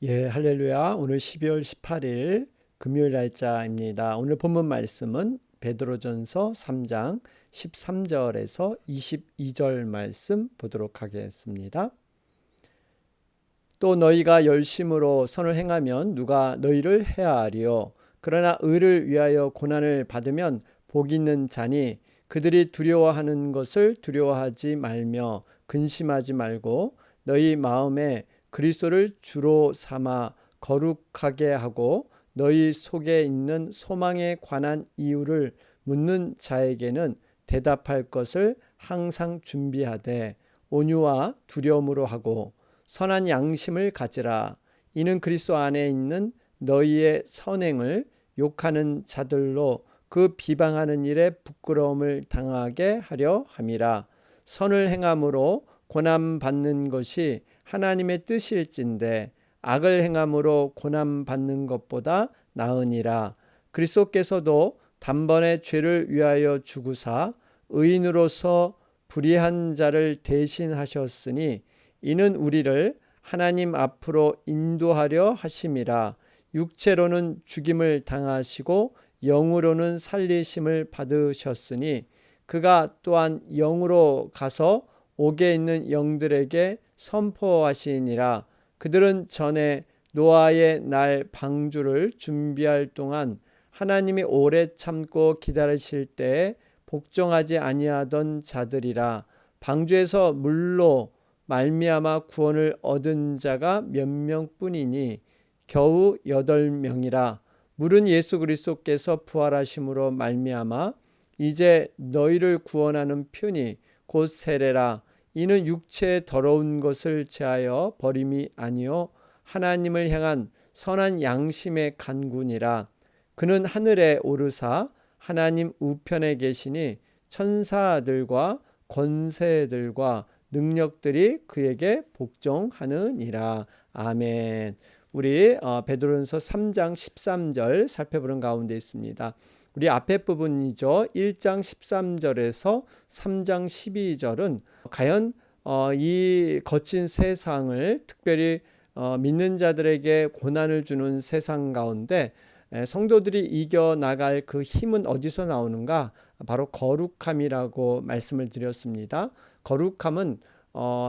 예, 할렐루야. 오늘 12월 18일 금요일 날짜입니다. 오늘 본문 말씀은 베드로전서 3장 13절에서 22절 말씀 보도록 하겠습니다. 또 너희가 열심으로 선을 행하면 누가 너희를 해하리요. 그러나 의를 위하여 고난을 받으면 복 있는 자니 그들이 두려워하는 것을 두려워하지 말며 근심하지 말고 너희 마음에 그리스도를 주로 삼아 거룩하게 하고 너희 속에 있는 소망에 관한 이유를 묻는 자에게는 대답할 것을 항상 준비하되 온유와 두려움으로 하고 선한 양심을 가지라. 이는 그리스도 안에 있는 너희의 선행을 욕하는 자들로 그 비방하는 일에 부끄러움을 당하게 하려 함이라. 선을 행함으로 고난 받는 것이 하나님의 뜻일진데 악을 행함으로 고난 받는 것보다 나으니라. 그리스도께서도 단번에 죄를 위하여 죽으사 의인으로서 불의한 자를 대신하셨으니 이는 우리를 하나님 앞으로 인도하려 하심이라. 육체로는 죽임을 당하시고 영으로는 살리심을 받으셨으니 그가 또한 영으로 가서 옥에 있는 영들에게 선포하시니라. 그들은 전에 노아의 날 방주를 준비할 동안 하나님이 오래 참고 기다리실 때에 복종하지 아니하던 자들이라. 방주에서 물로 말미암아 구원을 얻은 자가 몇 명뿐이니 겨우 8명이라. 물은 예수 그리스도께서 부활하심으로 말미암아 이제 너희를 구원하는 편이 곧 세례라. 이는 육체의 더러운 것을 제하여 버림이 아니요 하나님을 향한 선한 양심의 간구니라. 그는 하늘에 오르사 하나님 우편에 계시니 천사들과 권세들과 능력들이 그에게 복종하느니라. 아멘. 우리 베드로전서 3장 13절 살펴보는 가운데 있습니다. 우리 앞에 부분이죠. 1장 13절에서 3장 12절은 과연 이 거친 세상을 특별히 믿는 자들에게 고난을 주는 세상 가운데 성도들이 이겨나갈 그 힘은 어디서 나오는가? 바로 거룩함이라고 말씀을 드렸습니다. 거룩함은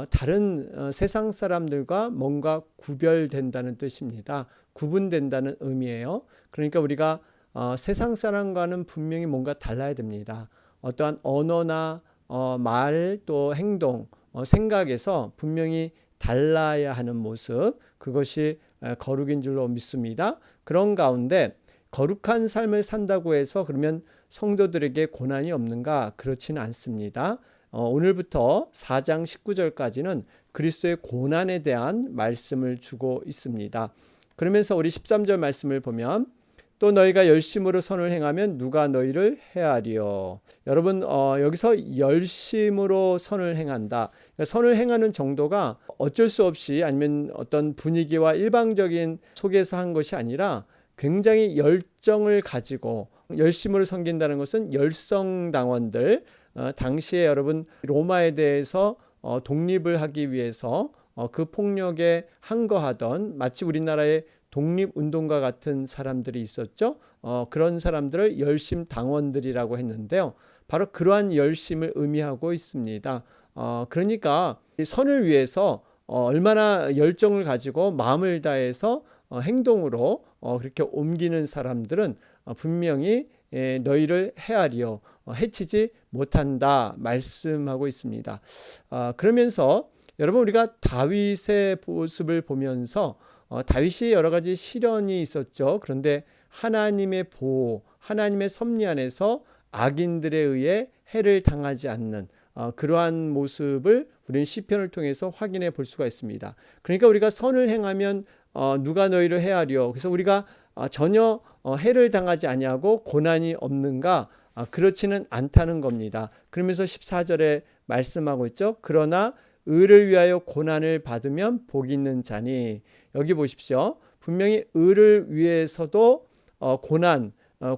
다른 세상 사람들과 뭔가 구별된다는 뜻입니다. 구분된다는 의미예요. 그러니까 우리가 세상 사람과는 분명히 뭔가 달라야 됩니다. 어떠한 언어나 말 또 행동, 생각에서 분명히 달라야 하는 모습, 그것이 거룩인 줄로 믿습니다. 그런 가운데 거룩한 삶을 산다고 해서 그러면 성도들에게 고난이 없는가? 그렇지는 않습니다. 오늘부터 4장 19절까지는 그리스도의 고난에 대한 말씀을 주고 있습니다. 그러면서 우리 13절 말씀을 보면 또 너희가 열심으로 선을 행하면 누가 너희를 해하리요. 여러분 여기서 열심으로 선을 행한다. 그러니까 선을 행하는 정도가 어쩔 수 없이 아니면 어떤 분위기와 일방적인 속에서 한 것이 아니라 굉장히 열정을 가지고 열심으로 섬긴다는 것은 열성당원들 당시에 여러분 로마에 대해서 독립을 하기 위해서 그 폭력에 항거하던 마치 우리나라의 독립운동가 같은 사람들이 있었죠. 그런 사람들을 열심당원들이라고 했는데요. 바로 그러한 열심을 의미하고 있습니다. 그러니까 선을 위해서 얼마나 열정을 가지고 마음을 다해서 행동으로 그렇게 옮기는 사람들은 분명히 너희를 헤아리어 해치지 못한다 말씀하고 있습니다. 그러면서 여러분 우리가 다윗의 모습을 보면서 다윗이 여러 가지 시련이 있었죠. 그런데 하나님의 보호, 하나님의 섭리 안에서 악인들에 의해 해를 당하지 않는 그러한 모습을 우리는 시편을 통해서 확인해 볼 수가 있습니다. 그러니까 우리가 선을 행하면 누가 너희를 해하리요. 그래서 우리가 전혀 해를 당하지 아니하고 고난이 없는가? 그렇지는 않다는 겁니다. 그러면서 14절에 말씀하고 있죠. 그러나 의를 위하여 고난을 받으면 복 있는 자니. 여기 보십시오. 분명히 의를 위해서도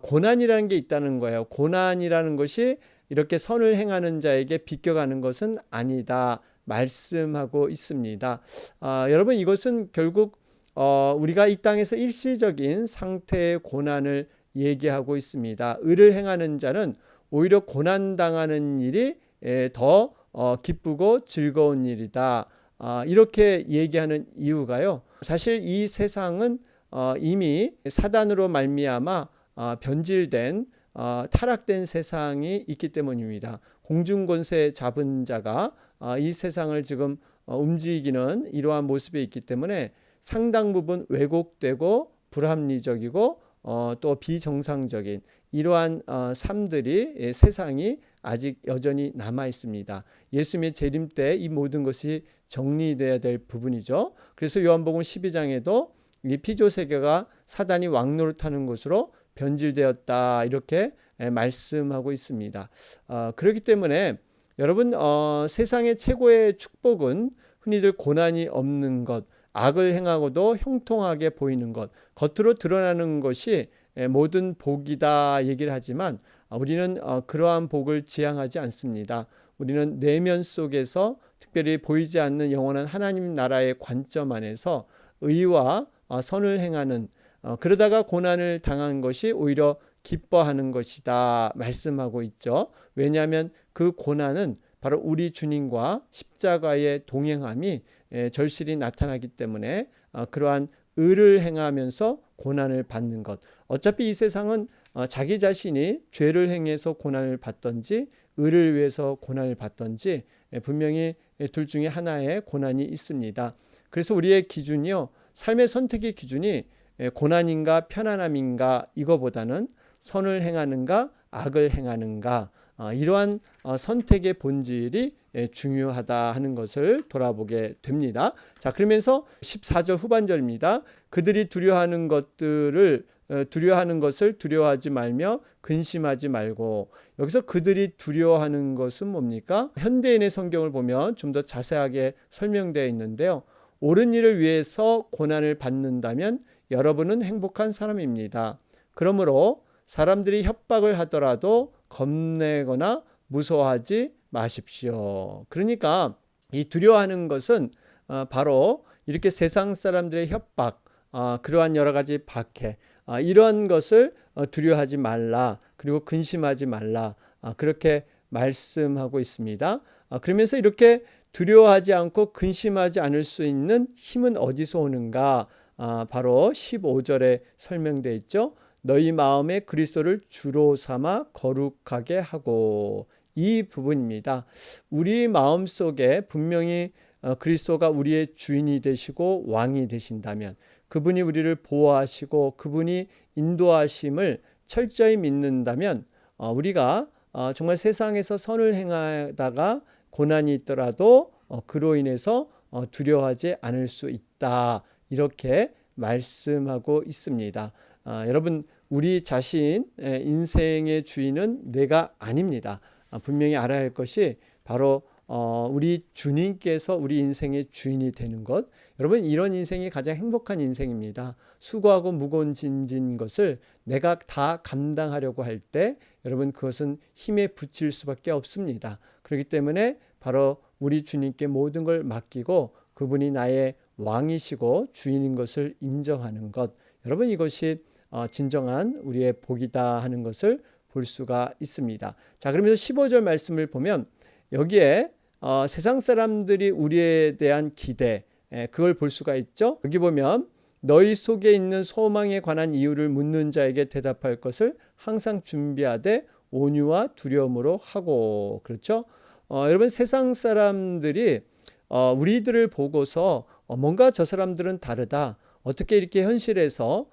고난이라는 게 있다는 거예요. 고난이라는 것이 이렇게 선을 행하는 자에게 비껴가는 것은 아니다 말씀하고 있습니다. 여러분 이것은 결국 우리가 이 땅에서 일시적인 상태의 고난을 얘기하고 있습니다. 의를 행하는 자는 오히려 고난당하는 일이 더 기쁘고 즐거운 일이다. 이렇게 얘기하는 이유가요. 사실 이 세상은 이미 사단으로 말미암아 변질된 타락된 세상이 있기 때문입니다. 공중권세 잡은 자가 이 세상을 지금 움직이는 이러한 모습에 있기 때문에 상당 부분 왜곡되고 불합리적이고 또 비정상적인 이러한 삶들이 세상이 아직 여전히 남아 있습니다. 예수님의 재림 때 이 모든 것이 정리되어야 될 부분이죠. 그래서 요한복음 12장에도 이 피조 세계가 사단이 왕노릇하는 것으로 변질되었다 이렇게 말씀하고 있습니다. 그렇기 때문에 여러분 세상의 최고의 축복은 흔히들 고난이 없는 것, 악을 행하고도 형통하게 보이는 것, 겉으로 드러나는 것이 모든 복이다 얘기를 하지만 우리는 그러한 복을 지향하지 않습니다. 우리는 내면 속에서 특별히 보이지 않는 영원한 하나님 나라의 관점 안에서 의와 선을 행하는 그러다가 고난을 당한 것이 오히려 기뻐하는 것이다 말씀하고 있죠. 왜냐하면 그 고난은 바로 우리 주님과 십자가의 동행함이 절실히 나타나기 때문에 그러한 의를 행하면서 고난을 받는 것. 어차피 이 세상은 자기 자신이 죄를 행해서 고난을 받든지 의를 위해서 고난을 받든지 분명히 둘 중에 하나의 고난이 있습니다. 그래서 우리의 기준이요. 삶의 선택의 기준이 고난인가 편안함인가 이거보다는 선을 행하는가 악을 행하는가 이러한 선택의 본질이 중요하다 하는 것을 돌아보게 됩니다. 자, 그러면서 14절 후반절입니다. 그들이 두려워하는 것을 두려워하지 말며 근심하지 말고. 여기서 그들이 두려워하는 것은 뭡니까? 현대인의 성경을 보면 좀 더 자세하게 설명되어 있는데요. 옳은 일을 위해서 고난을 받는다면 여러분은 행복한 사람입니다. 그러므로 사람들이 협박을 하더라도 겁내거나 무서워하지 마십시오. 그러니까 이 두려워하는 것은 바로 이렇게 세상 사람들의 협박, 그러한 여러 가지 박해, 이런 것을 두려워하지 말라. 그리고 근심하지 말라. 그렇게 말씀하고 있습니다. 그러면서 이렇게 두려워하지 않고 근심하지 않을 수 있는 힘은 어디서 오는가? 바로 15절에 설명되어 있죠. 너희 마음에 그리스도를 주로 삼아 거룩하게 하고. 이 부분입니다. 우리 마음속에 분명히 그리스도가 우리의 주인이 되시고 왕이 되신다면 그분이 우리를 보호하시고 그분이 인도하심을 철저히 믿는다면 우리가 정말 세상에서 선을 행하다가 고난이 있더라도 그로 인해서 두려워하지 않을 수 있다. 이렇게 말씀하고 있습니다. 여러분 우리 자신 인생의 주인은 내가 아닙니다. 분명히 알아야 할 것이 바로 우리 주님께서 우리 인생의 주인이 되는 것. 여러분 이런 인생이 가장 행복한 인생입니다. 수고하고 무거운 짐진 것을 내가 다 감당하려고 할 때 여러분 그것은 힘에 부칠 수밖에 없습니다. 그렇기 때문에 바로 우리 주님께 모든 걸 맡기고 그분이 나의 왕이시고 주인인 것을 인정하는 것. 여러분 이것이 진정한 우리의 복이다 하는 것을 볼 수가 있습니다. 자, 그러면서 15절 말씀을 보면 여기에 세상 사람들이 우리에 대한 기대 그걸 볼 수가 있죠. 여기 보면 너희 속에 있는 소망에 관한 이유를 묻는 자에게 대답할 것을 항상 준비하되 온유와 두려움으로 하고. 그렇죠? 여러분 세상 사람들이 우리들을 보고서 뭔가 저 사람들은 다르다. 어떻게 이렇게 현실에서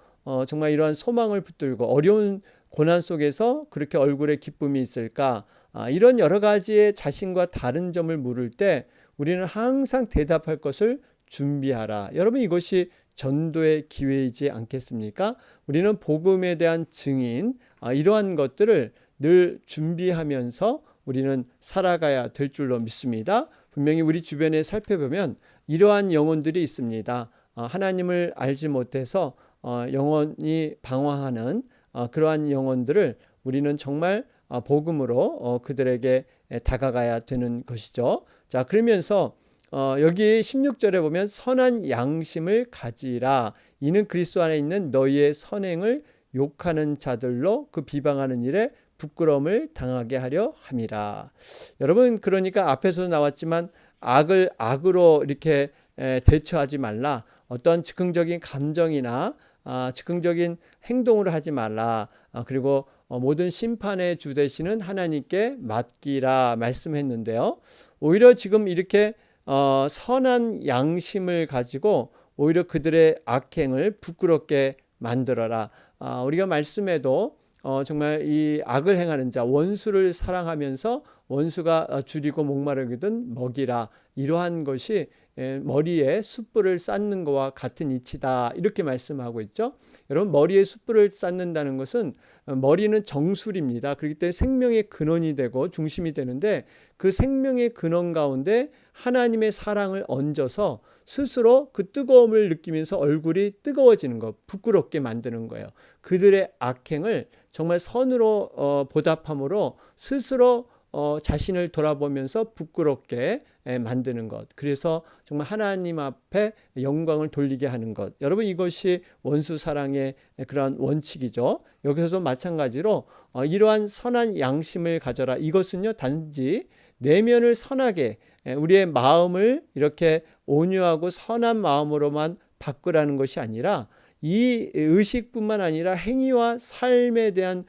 정말 이러한 소망을 붙들고 어려운 고난 속에서 그렇게 얼굴에 기쁨이 있을까? 이런 여러 가지의 자신과 다른 점을 물을 때 우리는 항상 대답할 것을 준비하라. 여러분 이것이 전도의 기회이지 않겠습니까? 우리는 복음에 대한 증인 이러한 것들을 늘 준비하면서 우리는 살아가야 될 줄로 믿습니다. 분명히 우리 주변에 살펴보면 이러한 영혼들이 있습니다. 하나님을 알지 못해서 영혼이 방황하는 그러한 영혼들을 우리는 정말 복음으로 그들에게 다가가야 되는 것이죠. 자, 그러면서 여기 16절에 보면 선한 양심을 가지라. 이는 그리스도 안에 있는 너희의 선행을 욕하는 자들로 그 비방하는 일에 부끄러움을 당하게 하려 함이라. 여러분, 그러니까 앞에서 나왔지만 악을 악으로 이렇게 대처하지 말라. 어떤 즉흥적인 감정이나 즉흥적인 행동을 하지 말라. 그리고 모든 심판의 주 되시는 하나님께 맡기라 말씀했는데요. 오히려 지금 이렇게 선한 양심을 가지고 오히려 그들의 악행을 부끄럽게 만들어라. 우리가 말씀에도 정말 이 악을 행하는 자, 원수를 사랑하면서 원수가 줄이고 목마르거든 먹이라. 이러한 것이 머리에 숯불을 쌓는 것과 같은 이치다. 이렇게 말씀하고 있죠. 여러분, 머리에 숯불을 쌓는다는 것은 머리는 정술입니다. 그렇기 때문에 생명의 근원이 되고 중심이 되는데 그 생명의 근원 가운데 하나님의 사랑을 얹어서 스스로 그 뜨거움을 느끼면서 얼굴이 뜨거워지는 것, 부끄럽게 만드는 거예요. 그들의 악행을 정말 선으로 보답함으로 스스로 자신을 돌아보면서 부끄럽게 만드는 것. 그래서 정말 하나님 앞에 영광을 돌리게 하는 것. 여러분, 이것이 원수 사랑의 그러한 원칙이죠. 여기서도 마찬가지로 이러한 선한 양심을 가져라. 이것은요, 단지 내면을 선하게 우리의 마음을 이렇게 온유하고 선한 마음으로만 바꾸라는 것이 아니라 이 의식뿐만 아니라 행위와 삶에 대한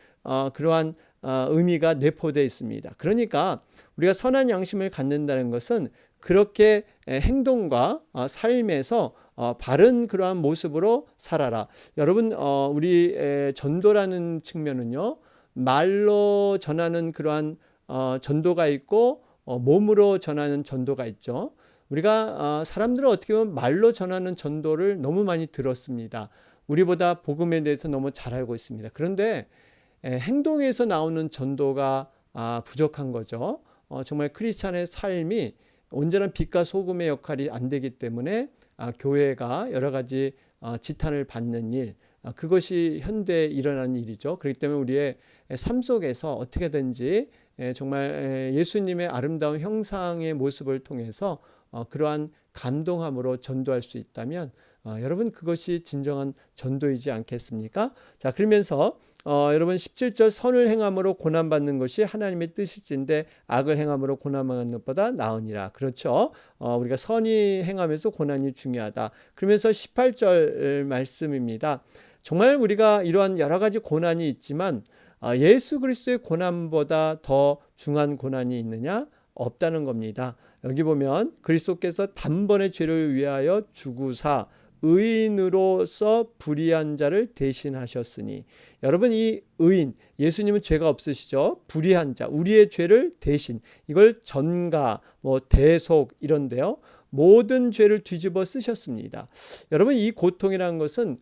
그러한 의미가 내포되어 있습니다. 그러니까 우리가 선한 양심을 갖는다는 것은 그렇게 행동과 삶에서 바른 그러한 모습으로 살아라. 여러분, 우리 전도라는 측면은요, 말로 전하는 그러한 전도가 있고 몸으로 전하는 전도가 있죠. 우리가 사람들은 어떻게 보면 말로 전하는 전도를 너무 많이 들었습니다. 우리보다 복음에 대해서 너무 잘 알고 있습니다. 그런데 행동에서 나오는 전도가 부족한 거죠. 정말 크리스찬의 삶이 온전한 빛과 소금의 역할이 안 되기 때문에 교회가 여러 가지 지탄을 받는 일, 그것이 현대에 일어나는 일이죠. 그렇기 때문에 우리의 삶 속에서 어떻게든지 정말 예수님의 아름다운 형상의 모습을 통해서 그러한 감동함으로 전도할 수 있다면 여러분, 그것이 진정한 전도이지 않겠습니까? 자, 그러면서 여러분 17절 선을 행함으로 고난받는 것이 하나님의 뜻일진데 악을 행함으로 고난받는 것보다 나으니라. 그렇죠. 우리가 선이 행하면서 고난이 중요하다. 그러면서 18절 말씀입니다. 정말 우리가 이러한 여러 가지 고난이 있지만 예수 그리스도의 고난보다 더 중한 고난이 있느냐? 없다는 겁니다. 여기 보면 그리스도께서 단번에 죄를 위하여 죽으사 의인으로서 불의한 자를 대신하셨으니. 여러분, 이 의인, 예수님은 죄가 없으시죠. 불의한 자, 우리의 죄를 대신, 이걸 전가, 대속 이런데요, 모든 죄를 뒤집어 쓰셨습니다. 여러분, 이 고통이라는 것은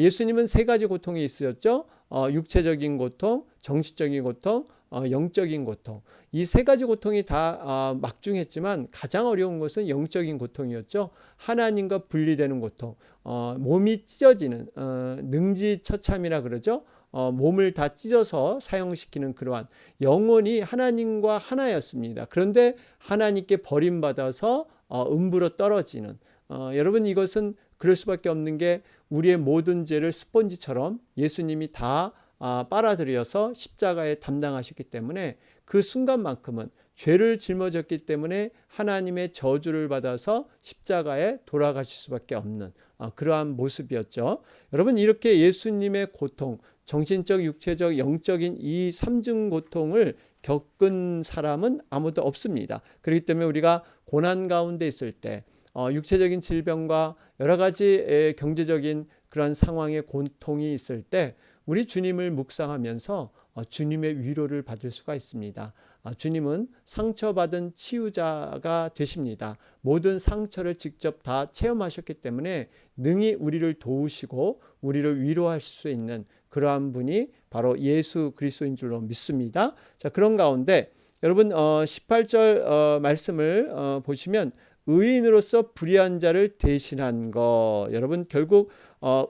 예수님은 세 가지 고통이 있으셨죠. 육체적인 고통, 정신적인 고통, 영적인 고통. 이 세 가지 고통이 다 막중했지만 가장 어려운 것은 영적인 고통이었죠. 하나님과 분리되는 고통, 몸이 찢어지는 능지처참이라 그러죠. 몸을 다 찢어서 사형시키는 그러한, 영혼이 하나님과 하나였습니다. 그런데 하나님께 버림받아서 음부로 떨어지는, 여러분, 이것은 그럴 수밖에 없는 게 우리의 모든 죄를 스펀지처럼 예수님이 다 빨아들여서 십자가에 담당하셨기 때문에 그 순간만큼은 죄를 짊어졌기 때문에 하나님의 저주를 받아서 십자가에 돌아가실 수밖에 없는 그러한 모습이었죠. 여러분, 이렇게 예수님의 고통, 정신적, 육체적, 영적인 이 삼중 고통을 겪은 사람은 아무도 없습니다. 그렇기 때문에 우리가 고난 가운데 있을 때 육체적인 질병과 여러 가지 경제적인 그런 상황의 고통이 있을 때 우리 주님을 묵상하면서 주님의 위로를 받을 수가 있습니다. 주님은 상처받은 치유자가 되십니다. 모든 상처를 직접 다 체험하셨기 때문에 능히 우리를 도우시고 우리를 위로할 수 있는 그러한 분이 바로 예수 그리스도인 줄로 믿습니다. 자, 그런 가운데 여러분 18절 말씀을 보시면 의인으로서 불의한 자를 대신한 것. 여러분, 결국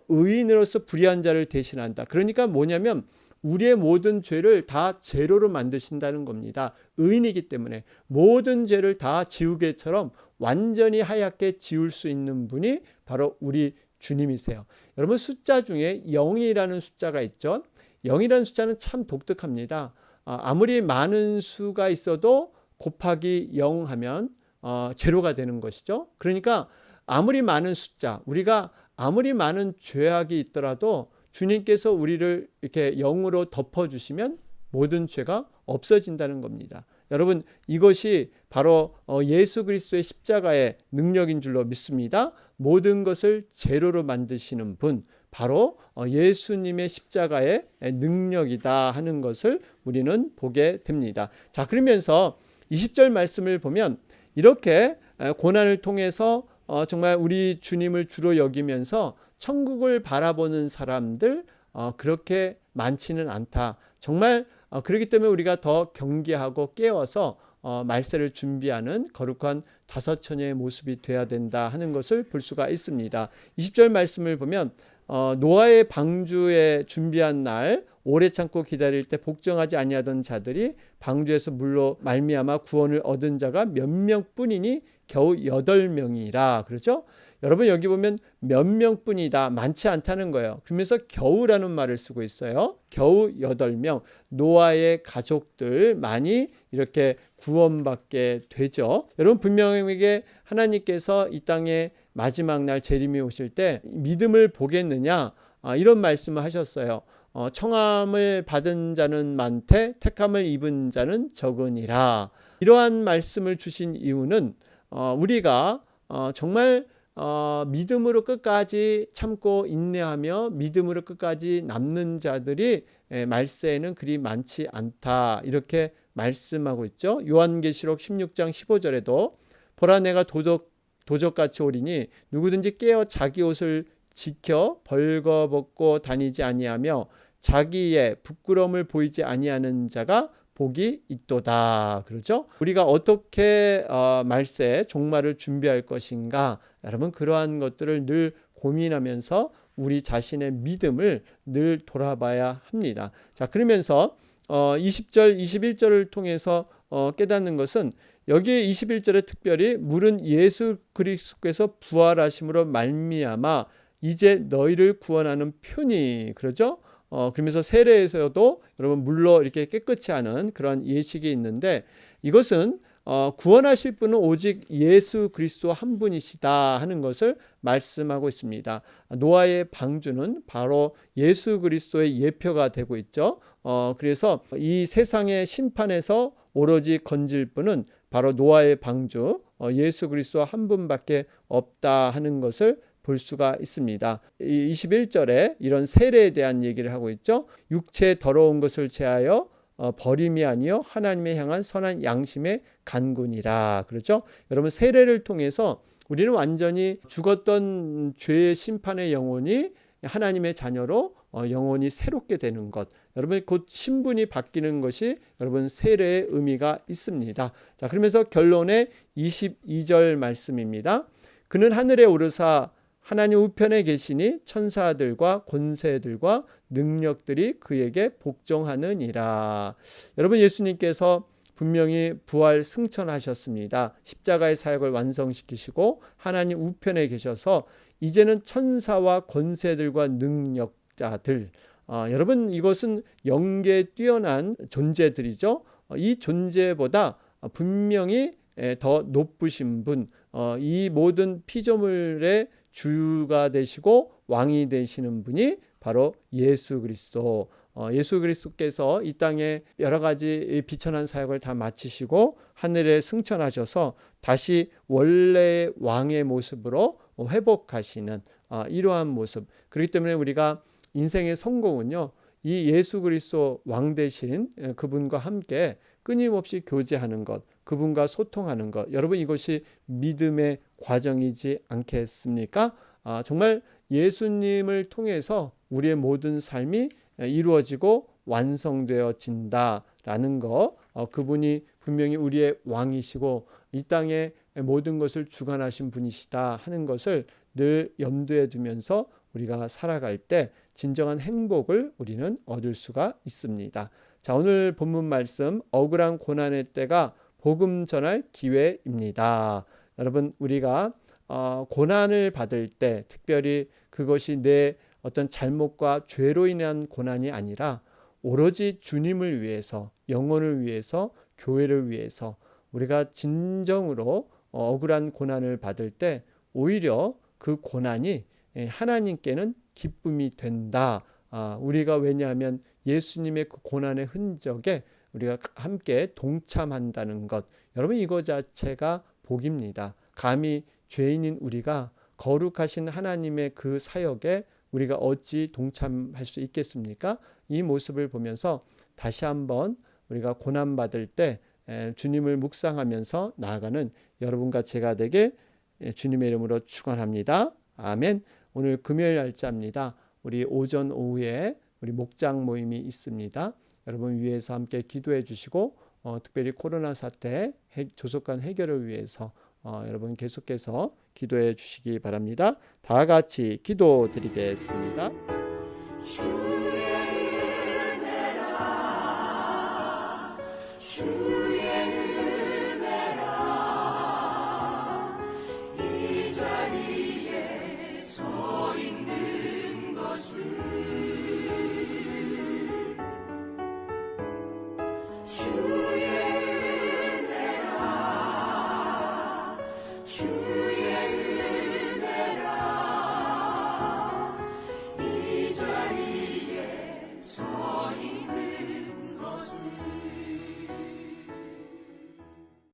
의인으로서 불의한 자를 대신한다. 그러니까 뭐냐면 우리의 모든 죄를 다 제로로 만드신다는 겁니다. 의인이기 때문에 모든 죄를 다 지우개처럼 완전히 하얗게 지울 수 있는 분이 바로 우리 주님이세요. 여러분, 숫자 중에 0이라는 숫자가 있죠. 0이라는 숫자는 참 독특합니다. 아무리 많은 수가 있어도 곱하기 0 하면 제로가 되는 것이죠. 그러니까 아무리 많은 숫자, 우리가 아무리 많은 죄악이 있더라도 주님께서 우리를 이렇게 0으로 덮어주시면 모든 죄가 없어진다는 겁니다. 여러분, 이것이 바로 예수 그리스도의 십자가의 능력인 줄로 믿습니다. 모든 것을 제로로 만드시는 분, 바로 예수님의 십자가의 능력이다 하는 것을 우리는 보게 됩니다. 자, 그러면서 20절 말씀을 보면 이렇게 고난을 통해서 정말 우리 주님을 주로 여기면서 천국을 바라보는 사람들 그렇게 많지는 않다. 정말 그렇기 때문에 우리가 더 경계하고 깨워서 말세를 준비하는 거룩한 다섯 처녀의 모습이 되어야 된다 하는 것을 볼 수가 있습니다. 20절 말씀을 보면 노아의 방주에 준비한 날 오래 참고 기다릴 때 복종하지 아니하던 자들이 방주에서 물로 말미암아 구원을 얻은 자가 몇 명뿐이니 겨우 8명이라 그러죠. 여러분, 여기 보면 몇 명뿐이다, 많지 않다는 거예요. 그러면서 겨우라는 말을 쓰고 있어요. 겨우 8명, 노아의 가족들만이 이렇게 구원받게 되죠. 여러분, 분명하게 하나님께서 이 땅에 마지막 날 재림이 오실 때 믿음을 보겠느냐, 이런 말씀을 하셨어요. 청함을 받은 자는 많되 택함을 입은 자는 적으니라. 이러한 말씀을 주신 이유는 우리가 정말 믿음으로 끝까지 참고 인내하며 믿음으로 끝까지 남는 자들이 말세에는 그리 많지 않다, 이렇게 말씀하고 있죠. 요한계시록 16장 15절에도 보라, 내가 도적같이 오리니 누구든지 깨어 자기 옷을 지켜 벌거벗고 다니지 아니하며 자기의 부끄러움을 보이지 아니하는 자가 복이 있도다. 그러죠? 우리가 어떻게 말세 종말을 준비할 것인가? 여러분, 그러한 것들을 늘 고민하면서 우리 자신의 믿음을 늘 돌아봐야 합니다. 자, 그러면서 20절, 21절을 통해서 깨닫는 것은, 여기에 21절에 특별히 물은 예수 그리스도께서 부활하심으로 말미암아 이제 너희를 구원하는 표니, 그러죠? 그러면서 세례에서도 여러분 물로 이렇게 깨끗이 하는 그런 예식이 있는데, 이것은 구원하실 분은 오직 예수 그리스도 한 분이시다 하는 것을 말씀하고 있습니다. 노아의 방주는 바로 예수 그리스도의 예표가 되고 있죠. 그래서 이 세상의 심판에서 오로지 건질 분은 바로 노아의 방주 예수 그리스도 한 분밖에 없다 하는 것을 볼 수가 있습니다. 21절에 이런 세례에 대한 얘기를 하고 있죠. 육체 더러운 것을 제하여 버림이 아니요 하나님의 향한 선한 양심의 간군이라 그러죠. 여러분, 세례를 통해서 우리는 완전히 죽었던 죄의 심판의 영혼이 하나님의 자녀로 영혼이 새롭게 되는 것, 여러분 곧 신분이 바뀌는 것이 여러분 세례의 의미가 있습니다. 자, 그러면서 결론에 22절 말씀입니다. 그는 하늘에 오르사 하나님 우편에 계시니 천사들과 권세들과 능력들이 그에게 복종하느니라. 여러분, 예수님께서 분명히 부활 승천하셨습니다. 십자가의 사역을 완성시키시고 하나님 우편에 계셔서 이제는 천사와 권세들과 능력자들, 여러분 이것은 영계에 뛰어난 존재들이죠. 이 존재보다 분명히 더 높으신 분, 이 모든 피조물의 주가 되시고 왕이 되시는 분이 바로 예수 그리스도. 예수 그리스도께서 이 땅에 여러 가지 비천한 사역을 다 마치시고 하늘에 승천하셔서 다시 원래의 왕의 모습으로 회복하시는 이러한 모습. 그렇기 때문에 우리가 인생의 성공은요, 이 예수 그리스도 왕 되신 그분과 함께 끊임없이 교제하는 것, 그분과 소통하는 것, 여러분 이것이 믿음의 과정이지 않겠습니까? 정말 예수님을 통해서 우리의 모든 삶이 이루어지고 완성되어진다라는 것, 그분이 분명히 우리의 왕이시고 이 땅의 모든 것을 주관하신 분이시다 하는 것을 늘 염두에 두면서 우리가 살아갈 때 진정한 행복을 우리는 얻을 수가 있습니다. 자, 오늘 본문 말씀 억울한 고난의 때가 복음 전할 기회입니다. 여러분, 우리가 고난을 받을 때 특별히 그것이 내 어떤 잘못과 죄로 인한 고난이 아니라 오로지 주님을 위해서, 영혼을 위해서, 교회를 위해서 우리가 진정으로 억울한 고난을 받을 때 오히려 그 고난이 하나님께는 기쁨이 된다. 우리가 왜냐하면 예수님의 그 고난의 흔적에 우리가 함께 동참한다는 것, 여러분 이거 자체가 복입니다. 감히 죄인인 우리가 거룩하신 하나님의 그 사역에 우리가 어찌 동참할 수 있겠습니까? 이 모습을 보면서 다시 한번 우리가 고난받을 때 주님을 묵상하면서 나아가는 여러분과 제가 되길 주님의 이름으로 축원합니다. 아멘. 오늘 금요일 날짜입니다. 우리 오전 오후에 우리 목장 모임이 있습니다. 여러분 위해서 함께 기도해 주시고 특별히 코로나 사태 조속한 해결을 위해서 여러분 계속해서 기도해 주시기 바랍니다. 다 같이 기도드리겠습니다.